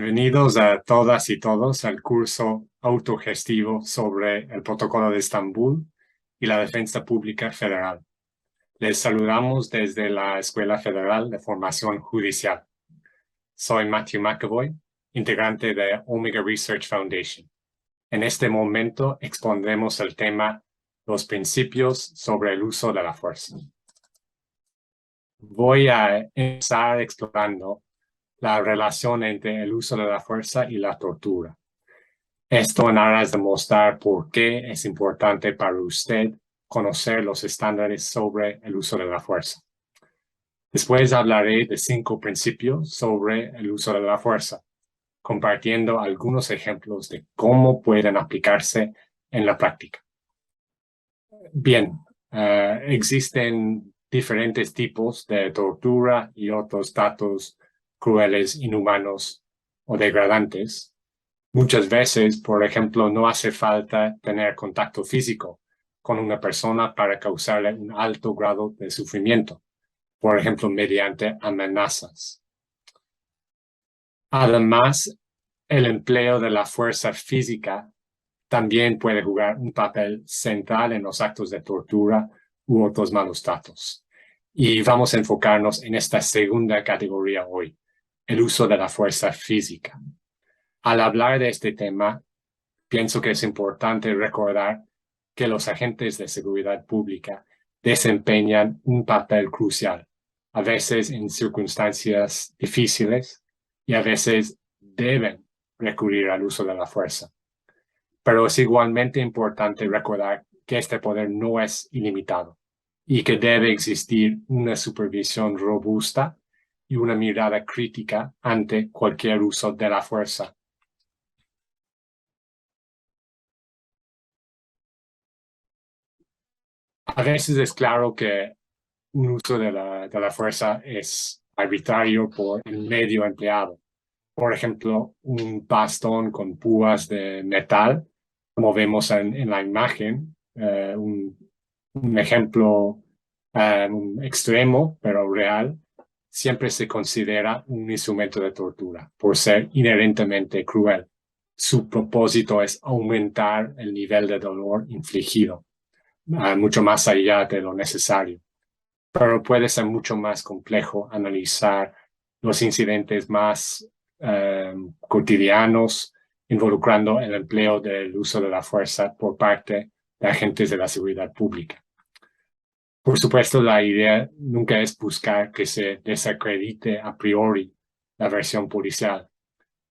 Bienvenidos a todas y todos al curso autogestivo sobre el Protocolo de Estambul y la Defensa Pública Federal. Les saludamos desde la Escuela Federal de Formación Judicial. Soy Matthew McAvoy, integrante de Omega Research Foundation. En este momento expondremos el tema Los principios sobre el uso de la fuerza. Voy a empezar explorando la relación entre el uso de la fuerza y la tortura. Esto en aras de mostrar por qué es importante para usted conocer los estándares sobre el uso de la fuerza. Después hablaré de 5 principios sobre el uso de la fuerza, compartiendo algunos ejemplos de cómo pueden aplicarse en la práctica. Bien, existen diferentes tipos de tortura y otros tratos crueles, inhumanos o degradantes. Muchas veces, por ejemplo, no hace falta tener contacto físico con una persona para causarle un alto grado de sufrimiento, por ejemplo, mediante amenazas. Además, el empleo de la fuerza física también puede jugar un papel central en los actos de tortura u otros malos tratos. Y vamos a enfocarnos en esta segunda categoría hoy, el uso de la fuerza física. Al hablar de este tema, pienso que es importante recordar que los agentes de seguridad pública desempeñan un papel crucial, a veces en circunstancias difíciles y a veces deben recurrir al uso de la fuerza. Pero es igualmente importante recordar que este poder no es ilimitado y que debe existir una supervisión robusta y una mirada crítica ante cualquier uso de la fuerza. A veces es claro que un uso de la fuerza es arbitrario por el medio empleado. Por ejemplo, un bastón con púas de metal, como vemos en la imagen, un ejemplo un extremo, pero real, siempre se considera un instrumento de tortura por ser inherentemente cruel. Su propósito es aumentar el nivel de dolor infligido, mucho más allá de lo necesario. Pero puede ser mucho más complejo analizar los incidentes más cotidianos involucrando el empleo del uso de la fuerza por parte de agentes de la seguridad pública. Por supuesto, la idea nunca es buscar que se desacredite a priori la versión policial,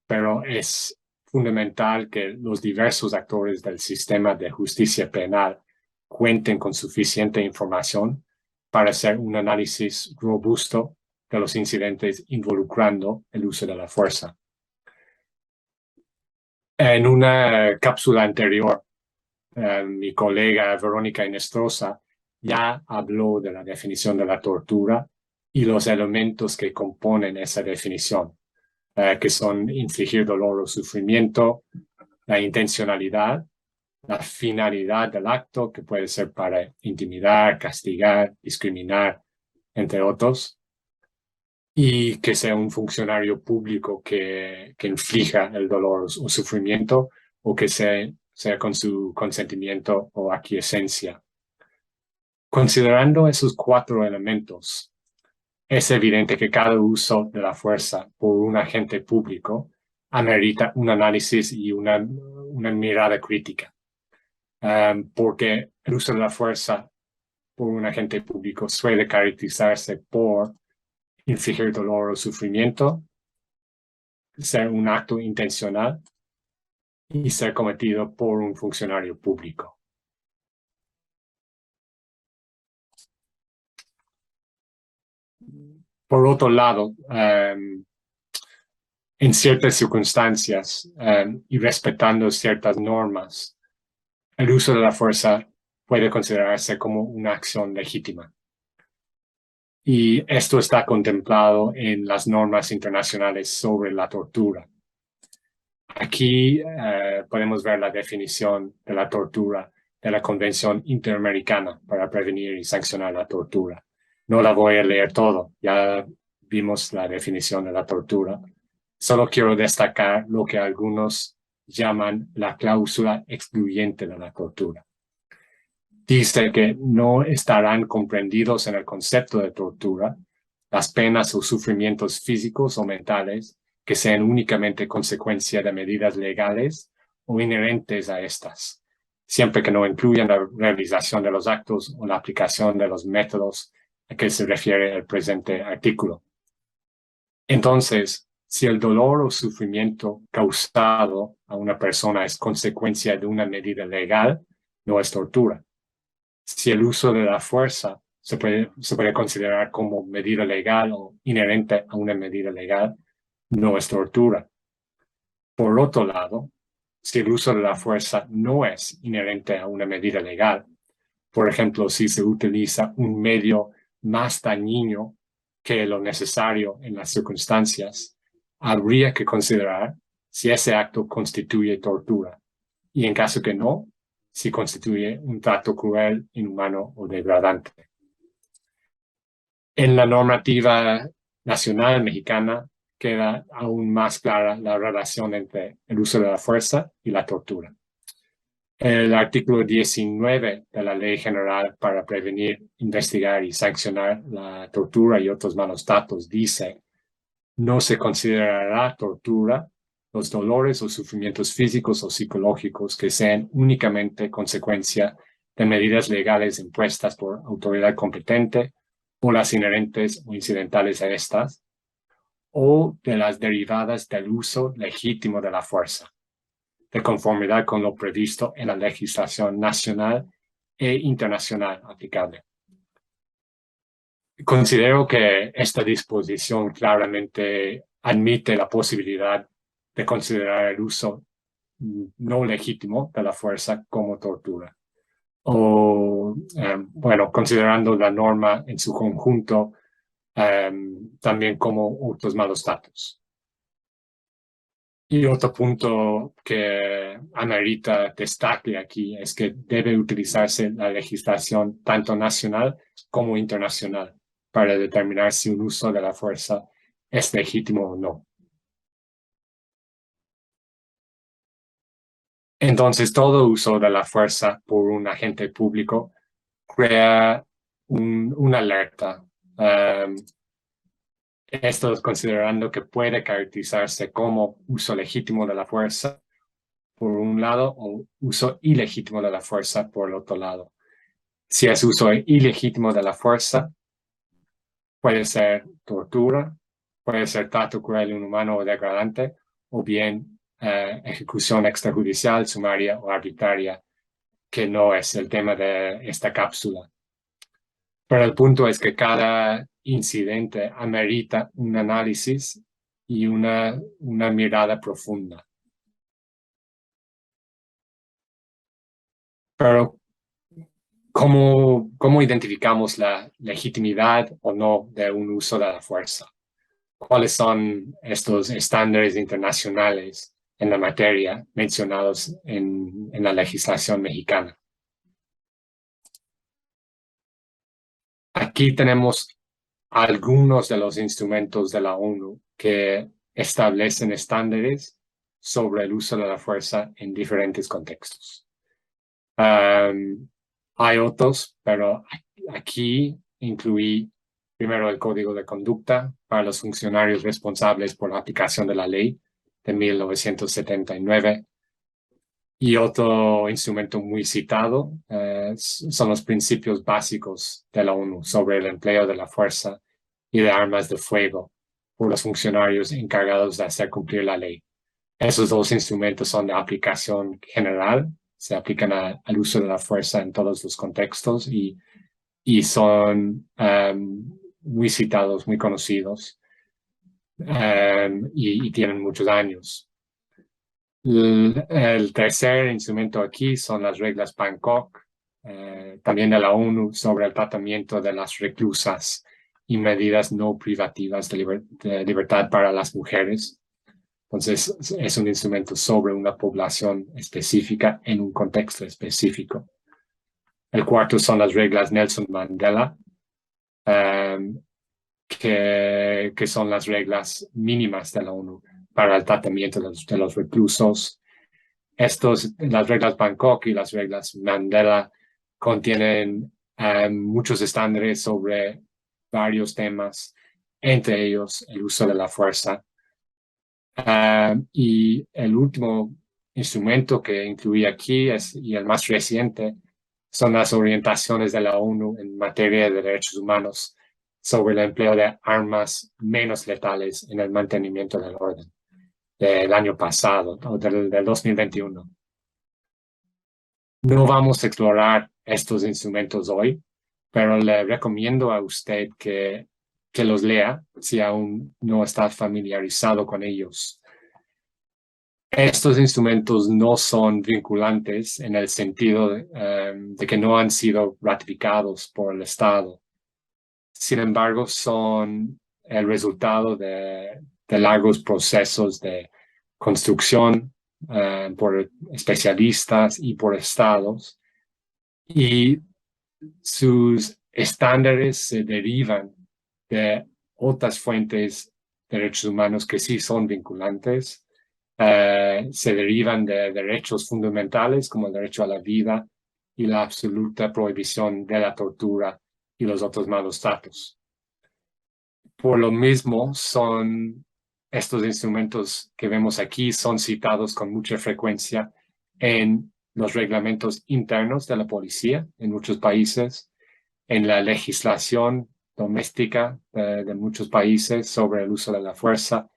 pero es fundamental que los diversos actores del sistema de justicia penal cuenten con suficiente información para hacer un análisis robusto de los incidentes involucrando el uso de la fuerza. En una cápsula anterior, mi colega Verónica Inestrosa ya habló de la definición de la tortura y los elementos que componen esa definición, que son infligir dolor o sufrimiento, la intencionalidad, la finalidad del acto, que puede ser para intimidar, castigar, discriminar, entre otros, y que sea un funcionario público que inflija el dolor o sufrimiento o que sea con su consentimiento o aquiescencia. Considerando esos 4 elementos, es evidente que cada uso de la fuerza por un agente público amerita un análisis y una mirada crítica, porque el uso de la fuerza por un agente público suele caracterizarse por infligir dolor o sufrimiento, ser un acto intencional y ser cometido por un funcionario público. Por otro lado, en ciertas circunstancias y respetando ciertas normas, el uso de la fuerza puede considerarse como una acción legítima. Y esto está contemplado en las normas internacionales sobre la tortura. Aquí podemos ver la definición de la tortura de la Convención Interamericana para prevenir y sancionar la tortura. No la voy a leer todo, ya vimos la definición de la tortura, Solo quiero destacar lo que algunos llaman la cláusula excluyente de la tortura. Dice que no estarán comprendidos en el concepto de tortura las penas o sufrimientos físicos o mentales que sean únicamente consecuencia de medidas legales o inherentes a estas, siempre que no incluyan la realización de los actos o la aplicación de los métodos a que se refiere el presente artículo. Entonces, si el dolor o sufrimiento causado a una persona es consecuencia de una medida legal, no es tortura. Si el uso de la fuerza se puede considerar como medida legal o inherente a una medida legal, no es tortura. Por otro lado, si el uso de la fuerza no es inherente a una medida legal, por ejemplo, si se utiliza un medio más dañino que lo necesario en las circunstancias, habría que considerar si ese acto constituye tortura, y en caso que no, si constituye un trato cruel, inhumano o degradante. En la normativa nacional mexicana queda aún más clara la relación entre el uso de la fuerza y la tortura. El artículo 19 de la Ley General para prevenir, investigar y sancionar la tortura y otros malos tratos dice: no se considerará tortura los dolores o sufrimientos físicos o psicológicos que sean únicamente consecuencia de medidas legales impuestas por autoridad competente o las inherentes o incidentales a estas, o de las derivadas del uso legítimo de la fuerza, de conformidad con lo previsto en la legislación nacional e internacional aplicable. Considero que esta disposición claramente admite la posibilidad de considerar el uso no legítimo de la fuerza como tortura. O, considerando la norma en su conjunto también como otros malos tratos. Y otro punto que amerita destaque aquí es que debe utilizarse la legislación tanto nacional como internacional para determinar si un uso de la fuerza es legítimo o no. Entonces, todo uso de la fuerza por un agente público crea una alerta. Esto es considerando que puede caracterizarse como uso legítimo de la fuerza por un lado o uso ilegítimo de la fuerza por el otro lado. Si es uso ilegítimo de la fuerza, puede ser tortura, puede ser trato cruel, inhumano o degradante, o bien ejecución extrajudicial, sumaria o arbitraria, que no es el tema de esta cápsula. Pero el punto es que cada incidente amerita un análisis y una mirada profunda. Pero, ¿cómo identificamos la legitimidad o no de un uso de la fuerza? ¿Cuáles son estos estándares internacionales en la materia mencionados en la legislación mexicana? Aquí tenemos algunos de los instrumentos de la ONU que establecen estándares sobre el uso de la fuerza en diferentes contextos. Hay otros, pero aquí incluí primero el Código de Conducta para los funcionarios responsables por la aplicación de la ley de 1979. Y otro instrumento muy citado son los principios básicos de la ONU sobre el empleo de la fuerza y de armas de fuego por los funcionarios encargados de hacer cumplir la ley. Esos dos instrumentos son de aplicación general, se aplican al uso de la fuerza en todos los contextos y son muy citados, muy conocidos y tienen muchos años. El tercer instrumento aquí son las reglas Bangkok, también de la ONU, sobre el tratamiento de las reclusas y medidas no privativas de libertad para las mujeres. Entonces, es un instrumento sobre una población específica en un contexto específico. El cuarto son las reglas Nelson Mandela, que son las reglas mínimas de la ONU para el tratamiento de los reclusos. Las reglas Bangkok y las reglas Mandela contienen muchos estándares sobre varios temas, entre ellos el uso de la fuerza. Y el último instrumento que incluí aquí y el más reciente son las orientaciones de la ONU en materia de derechos humanos sobre el empleo de armas menos letales en el mantenimiento del orden del año pasado, o del 2021. No vamos a explorar estos instrumentos hoy, pero le recomiendo a usted que los lea si aún no está familiarizado con ellos. Estos instrumentos no son vinculantes en el sentido de que no han sido ratificados por el Estado. Sin embargo, son el resultado de largos procesos de construcción por especialistas y por estados, y sus estándares se derivan de otras fuentes de derechos humanos que sí son vinculantes. Se derivan de derechos fundamentales como el derecho a la vida y la absoluta prohibición de la tortura y los otros malos tratos. Por lo mismo, estos instrumentos que vemos aquí son citados con mucha frecuencia en los reglamentos internos de la policía en muchos países, en la legislación doméstica de muchos países sobre el uso de la fuerza,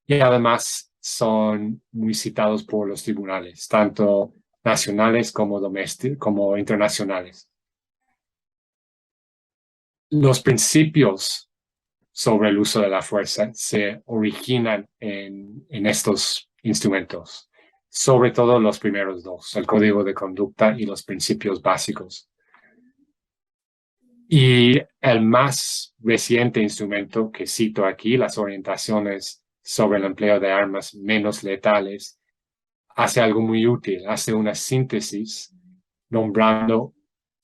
y además son muy citados por los tribunales, tanto nacionales como internacionales. Los principios sobre el uso de la fuerza se originan en estos instrumentos, sobre todo los primeros dos, el código de conducta y los principios básicos. Y el más reciente instrumento que cito aquí, las orientaciones sobre el empleo de armas menos letales, hace algo muy útil, hace una síntesis nombrando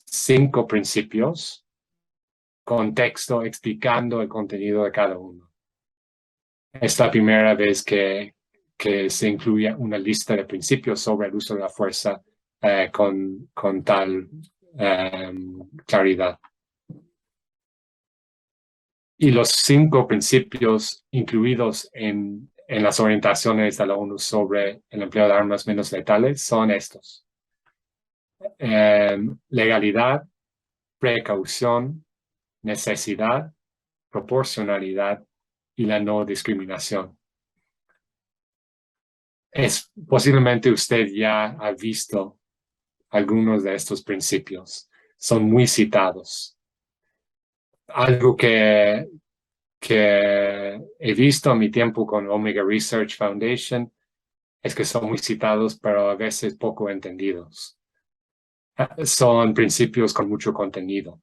5 principios con texto explicando el contenido de cada uno. Es la primera vez que se incluye una lista de principios sobre el uso de la fuerza con tal claridad. Y los 5 principios incluidos en las orientaciones de la ONU sobre el empleo de armas menos letales son estos. Legalidad, precaución, necesidad, proporcionalidad y la no discriminación. Posiblemente usted ya ha visto algunos de estos principios. Son muy citados. Algo que he visto en mi tiempo con Omega Research Foundation es que son muy citados, pero a veces poco entendidos. Son principios con mucho contenido.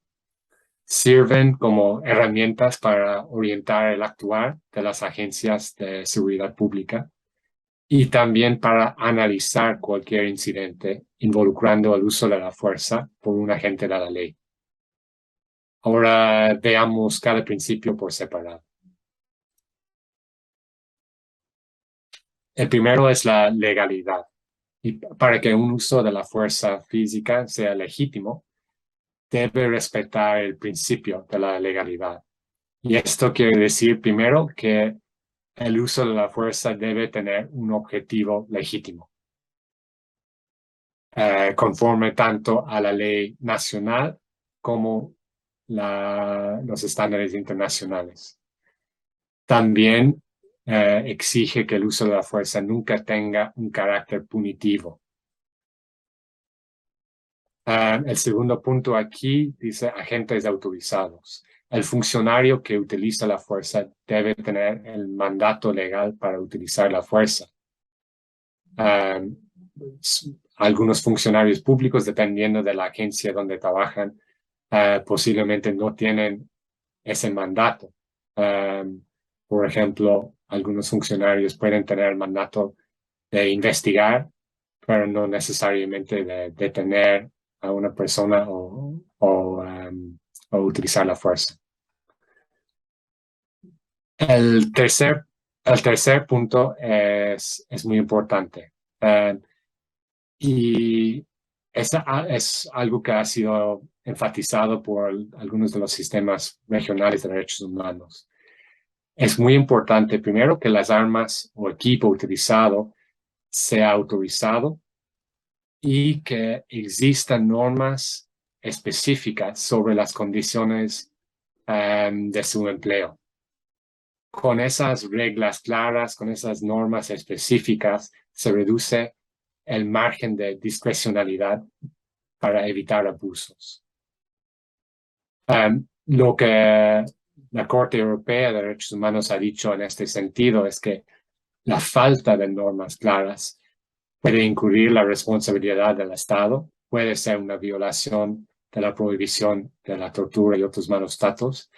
Sirven como herramientas para orientar el actuar de las agencias de seguridad pública y también para analizar cualquier incidente involucrando el uso de la fuerza por un agente de la ley. Ahora veamos cada principio por separado. El primero es la legalidad. Y para que un uso de la fuerza física sea legítimo, debe respetar el principio de la legalidad. Y esto quiere decir, primero, que el uso de la fuerza debe tener un objetivo legítimo, conforme tanto a la ley nacional como los estándares internacionales. También exige que el uso de la fuerza nunca tenga un carácter punitivo. El segundo punto aquí dice agentes autorizados. El funcionario que utiliza la fuerza debe tener el mandato legal para utilizar la fuerza. Algunos funcionarios públicos, dependiendo de la agencia donde trabajan, posiblemente no tienen ese mandato. Por ejemplo, algunos funcionarios pueden tener el mandato de investigar, pero no necesariamente de detener a una persona o utilizar la fuerza. El tercer El tercer punto es muy importante. Y es algo que ha sido enfatizado por algunos de los sistemas regionales de derechos humanos. Es muy importante, primero, que las armas o equipo utilizado sea autorizado y que existan normas específicas sobre las condiciones de su empleo. Con esas reglas claras, con esas normas específicas, se reduce el margen de discrecionalidad para evitar abusos. Lo que la Corte Europea de Derechos Humanos ha dicho en este sentido es que la falta de normas claras puede incurrir la responsabilidad del Estado, puede ser una violación de la prohibición de la tortura y otros malos tratos,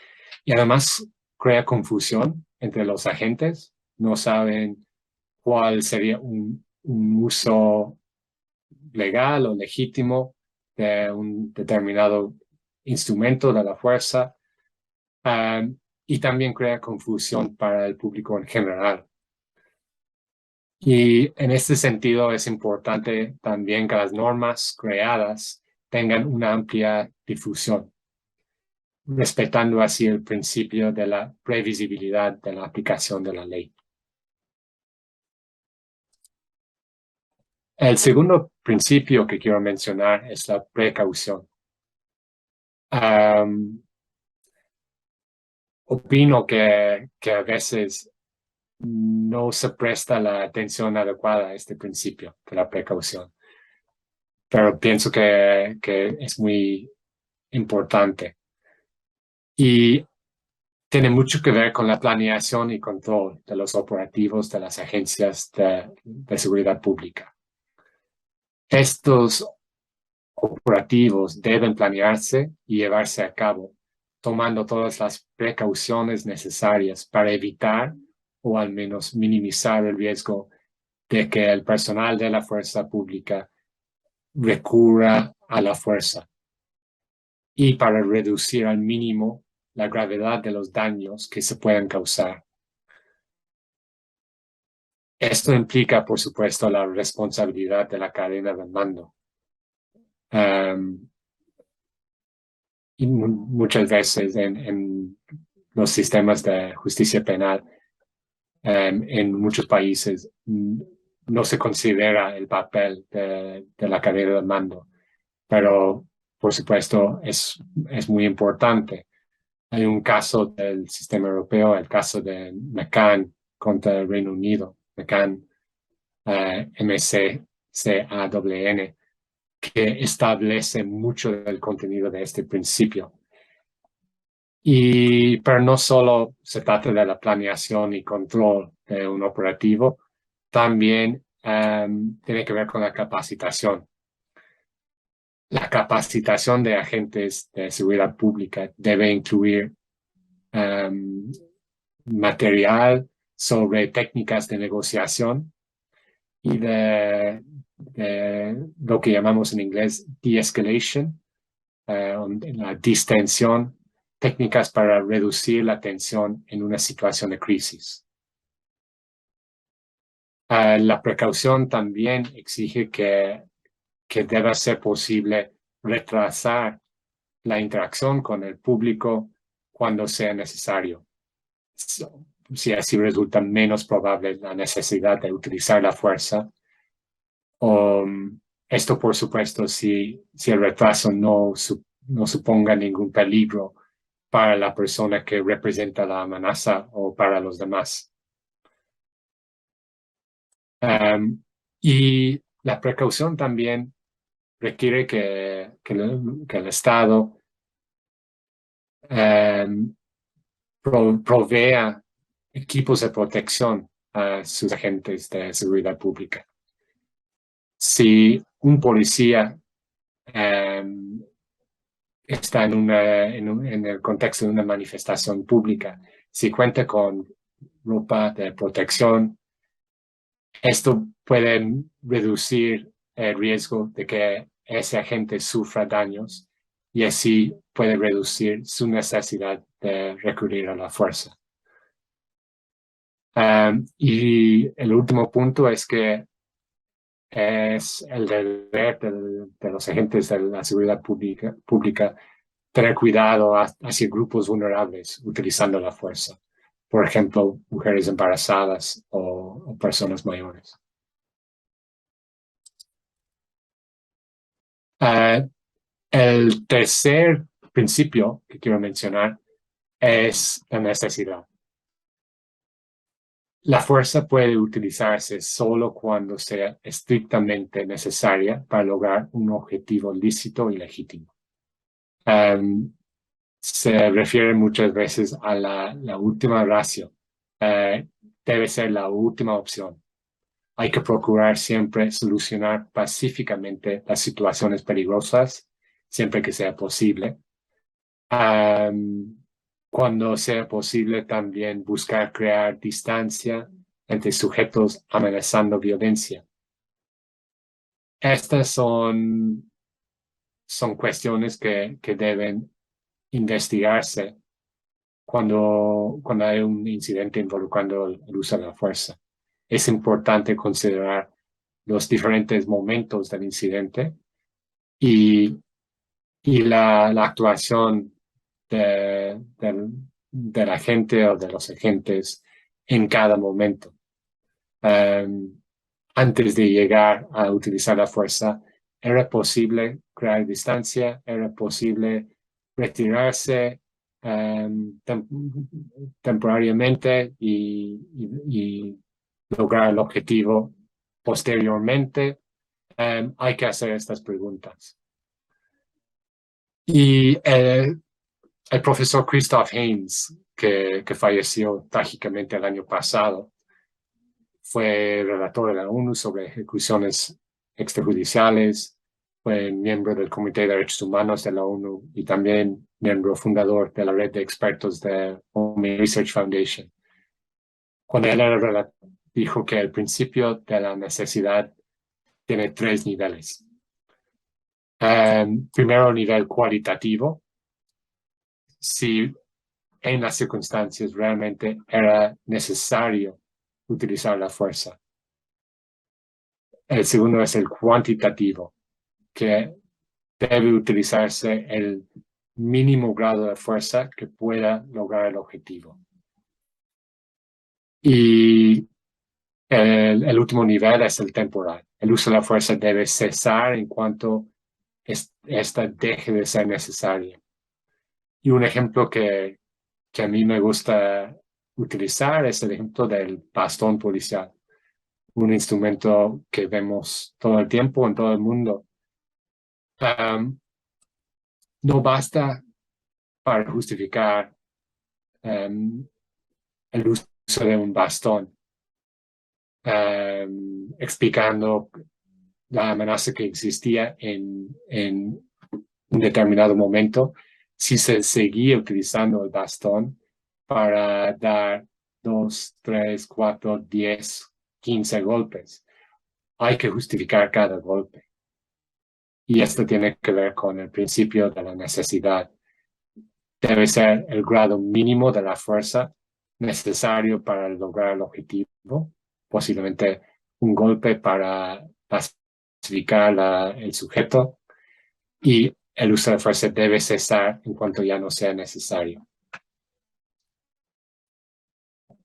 y además crea confusión entre los agentes, no saben cuál sería un uso legal o legítimo de un determinado instrumento de la fuerza, y también crea confusión para el público en general. Y en este sentido es importante también que las normas creadas tengan una amplia difusión, respetando así el principio de la previsibilidad de la aplicación de la ley. El segundo principio que quiero mencionar es la precaución. Opino que a veces no se presta la atención adecuada a este principio de la precaución, pero pienso que es muy importante. Y tiene mucho que ver con la planeación y control de los operativos de las agencias de seguridad pública. Estos operativos deben planearse y llevarse a cabo, tomando todas las precauciones necesarias para evitar o al menos minimizar el riesgo de que el personal de la fuerza pública recurra a la fuerza y para reducir al mínimo la gravedad de los daños que se puedan causar. Esto implica, por supuesto, la responsabilidad de la cadena de mando. Y muchas veces en los sistemas de justicia penal, en muchos países, no se considera el papel de la cadena de mando, pero por supuesto es muy importante. Hay un caso del sistema europeo, el caso de McCann contra el Reino Unido, McCann, MCCAWN, que establece mucho del contenido de este principio. Pero no solo se trata de la planeación y control de un operativo, también tiene que ver con la capacitación. La capacitación de agentes de seguridad pública debe incluir material sobre técnicas de negociación y de lo que llamamos en inglés de-escalation, la distensión, técnicas para reducir la tensión en una situación de crisis. La precaución también exige que deba ser posible retrasar la interacción con el público cuando sea necesario. Si así resulta menos probable la necesidad de utilizar la fuerza. Esto, por supuesto, si el retraso no suponga ningún peligro para la persona que representa la amenaza o para los demás. Y la precaución también requiere que el Estado provea equipos de protección a sus agentes de seguridad pública. Si un policía está en el contexto de una manifestación pública, si cuenta con ropa de protección, esto puede reducir el riesgo de que ese agente sufra daños y así puede reducir su necesidad de recurrir a la fuerza. Y el último punto es que es el deber de los agentes de la seguridad pública tener cuidado hacia grupos vulnerables utilizando la fuerza. Por ejemplo, mujeres embarazadas o personas mayores. El tercer principio que quiero mencionar es la necesidad. La fuerza puede utilizarse solo cuando sea estrictamente necesaria para lograr un objetivo lícito y legítimo. Se refiere muchas veces a la última ratio. Debe ser la última opción. Hay que procurar siempre solucionar pacíficamente las situaciones peligrosas, siempre que sea posible. Cuando sea posible, también buscar crear distancia entre sujetos amenazando violencia. Estas son cuestiones que deben investigarse cuando hay un incidente involucrando el uso de la fuerza. Es importante considerar los diferentes momentos del incidente y la actuación del agente o de los agentes en cada momento. Antes de llegar a utilizar la fuerza, era posible crear distancia, era posible retirarse temporariamente y lograr el objetivo posteriormente. Hay que hacer estas preguntas. Y el profesor Christoph Heinz, que falleció trágicamente el año pasado, fue relator de la ONU sobre ejecuciones extrajudiciales, fue miembro del Comité de Derechos Humanos de la ONU y también miembro fundador de la red de expertos de Omni Research Foundation. Cuando él era relator, dijo que el principio de la necesidad tiene 3 niveles. Primero, nivel cualitativo. Si en las circunstancias realmente era necesario utilizar la fuerza. El segundo es el cuantitativo, que debe utilizarse el mínimo grado de fuerza que pueda lograr el objetivo. Y el último nivel es el temporal. El uso de la fuerza debe cesar en cuanto esta deje de ser necesaria. Y un ejemplo que a mí me gusta utilizar es el ejemplo del bastón policial, un instrumento que vemos todo el tiempo en todo el mundo. No basta para justificar el uso de un bastón, explicando la amenaza que existía en un determinado momento, si se seguía utilizando el bastón para dar 2, 3, 4, 10, 15 golpes. Hay que justificar cada golpe. Y esto tiene que ver con el principio de la necesidad. Debe ser el grado mínimo de la fuerza necesario para lograr el objetivo, posiblemente un golpe para pacificar el sujeto, y el uso de fuerza debe cesar en cuanto ya no sea necesario.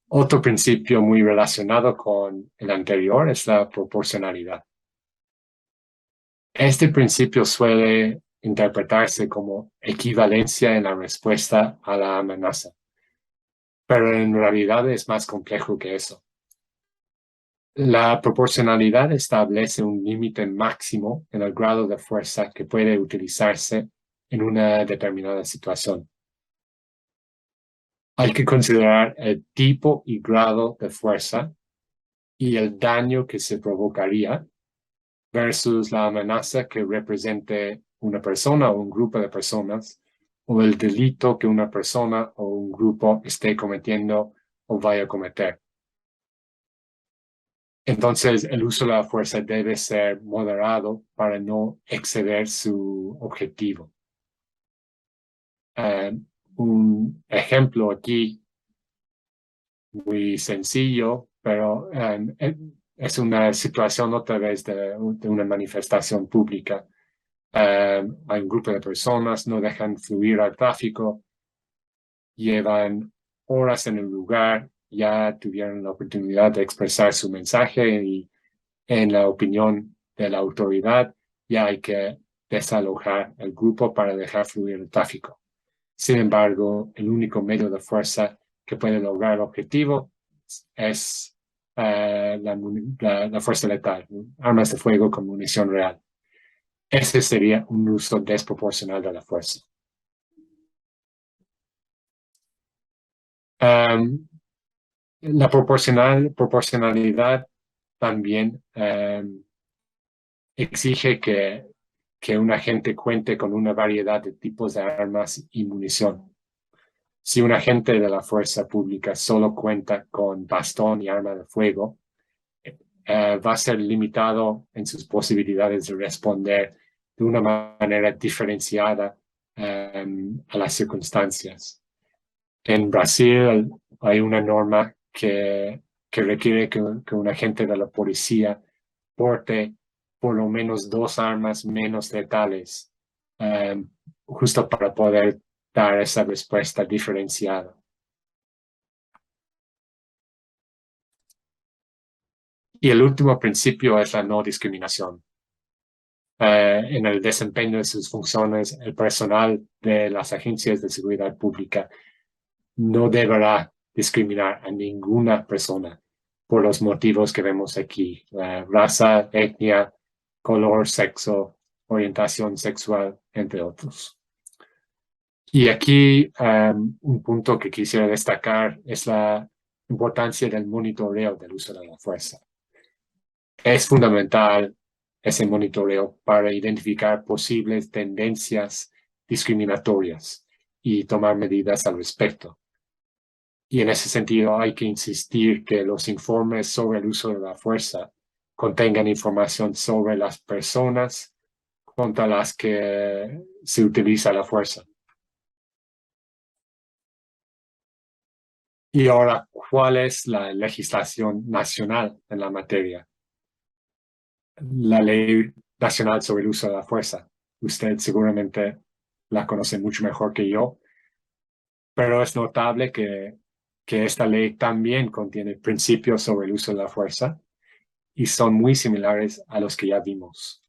Otro principio muy relacionado con el anterior es la proporcionalidad. Este principio suele interpretarse como equivalencia en la respuesta a la amenaza, pero en realidad es más complejo que eso. La proporcionalidad establece un límite máximo en el grado de fuerza que puede utilizarse en una determinada situación. Hay que considerar el tipo y grado de fuerza y el daño que se provocaría versus la amenaza que represente una persona o un grupo de personas o el delito que una persona o un grupo esté cometiendo o vaya a cometer. Entonces, el uso de la fuerza debe ser moderado para no exceder su objetivo. Un ejemplo aquí muy sencillo, pero es una situación otra vez de una manifestación pública. Hay un grupo de personas, no dejan fluir al tráfico, llevan horas en el lugar, ya tuvieron la oportunidad de expresar su mensaje y en la opinión de la autoridad ya hay que desalojar el grupo para dejar fluir el tráfico. Sin embargo, el único medio de fuerza que puede lograr el objetivo es la fuerza letal, armas de fuego con munición real. Ese sería un uso desproporcional de la fuerza. La proporcionalidad también exige que un agente cuente con una variedad de tipos de armas y munición. Si un agente de la fuerza pública solo cuenta con bastón y arma de fuego, va a ser limitado en sus posibilidades de responder de una manera diferenciada a las circunstancias. En Brasil hay una norma que requiere que un agente de la policía porte por lo menos 2 armas menos letales, justo para poder dar esa respuesta diferenciada. Y el último principio es la no discriminación. En el desempeño de sus funciones, el personal de las agencias de seguridad pública no deberá discriminar a ninguna persona por los motivos que vemos aquí: raza, etnia, color, sexo, orientación sexual, entre otros. Y aquí un punto que quisiera destacar es la importancia del monitoreo del uso de la fuerza. Es fundamental ese monitoreo para identificar posibles tendencias discriminatorias y tomar medidas al respecto. Y en ese sentido hay que insistir que los informes sobre el uso de la fuerza contengan información sobre las personas contra las que se utiliza la fuerza. Y ahora, ¿cuál es la legislación nacional en la materia? La Ley Nacional sobre el Uso de la Fuerza. Usted seguramente la conoce mucho mejor que yo, pero es notable que esta ley también contiene principios sobre el uso de la fuerza y son muy similares a los que ya vimos.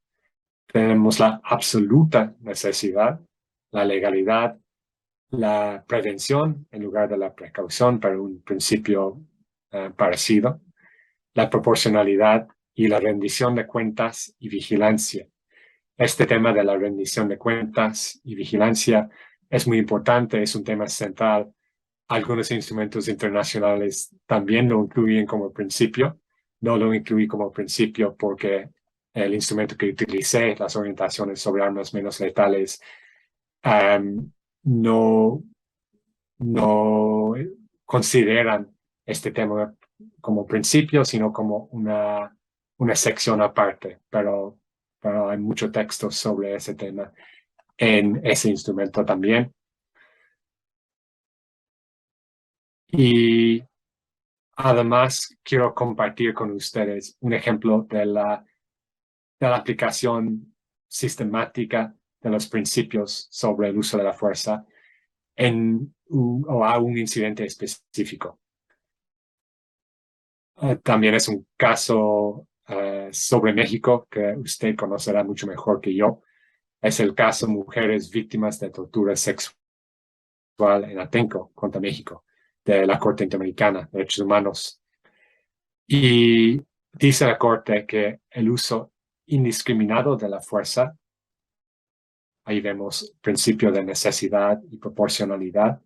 Tenemos la absoluta necesidad, la legalidad, la prevención en lugar de la precaución, para un principio parecido, la proporcionalidad y la rendición de cuentas y vigilancia. Este tema de la rendición de cuentas y vigilancia es muy importante, es un tema central. Algunos instrumentos internacionales también lo incluyen como principio. No lo incluí como principio porque el instrumento que utilicé, las orientaciones sobre armas menos letales, no, no consideran este tema como principio, sino como una sección aparte. Pero hay mucho texto sobre ese tema en ese instrumento también. Y además, quiero compartir con ustedes un ejemplo de la aplicación sistemática de los principios sobre el uso de la fuerza o a un incidente específico. También es un caso sobre México que usted conocerá mucho mejor que yo. Es el caso de mujeres víctimas de tortura sexual en Atenco, contra México, de la Corte Interamericana de Derechos Humanos. Y dice la Corte que el uso indiscriminado de la fuerza, ahí vemos principio de necesidad y proporcionalidad,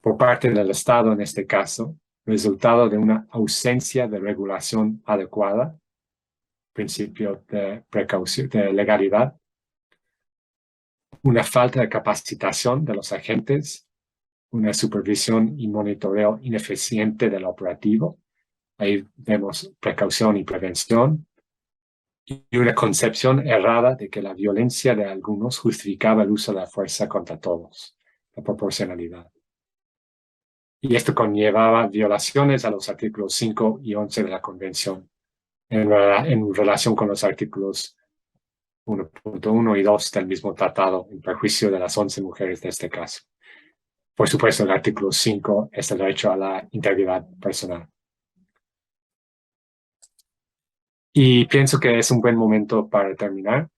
por parte del Estado en este caso, resultado de una ausencia de regulación adecuada, principio de precaución, de legalidad, una falta de capacitación de los agentes, una supervisión y monitoreo ineficiente del operativo. Ahí vemos precaución y prevención. Y una concepción errada de que la violencia de algunos justificaba el uso de la fuerza contra todos, la proporcionalidad. y esto conllevaba violaciones a los artículos 5 y 11 de la Convención en relación con los artículos 1.1 y 2 del mismo tratado, en perjuicio de las 11 mujeres de este caso. Por supuesto, el artículo 5 es el derecho a la integridad personal. Y pienso que es un buen momento para terminar.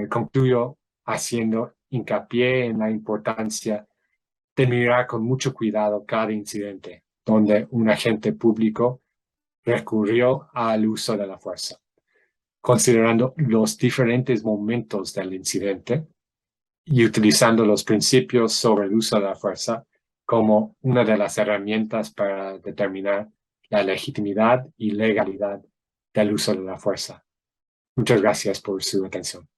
Concluyo haciendo hincapié en la importancia de mirar con mucho cuidado cada incidente donde un agente público recurrió al uso de la fuerza, considerando los diferentes momentos del incidente y utilizando los principios sobre el uso de la fuerza como una de las herramientas para determinar la legitimidad y legalidad del uso de la fuerza. Muchas gracias por su atención.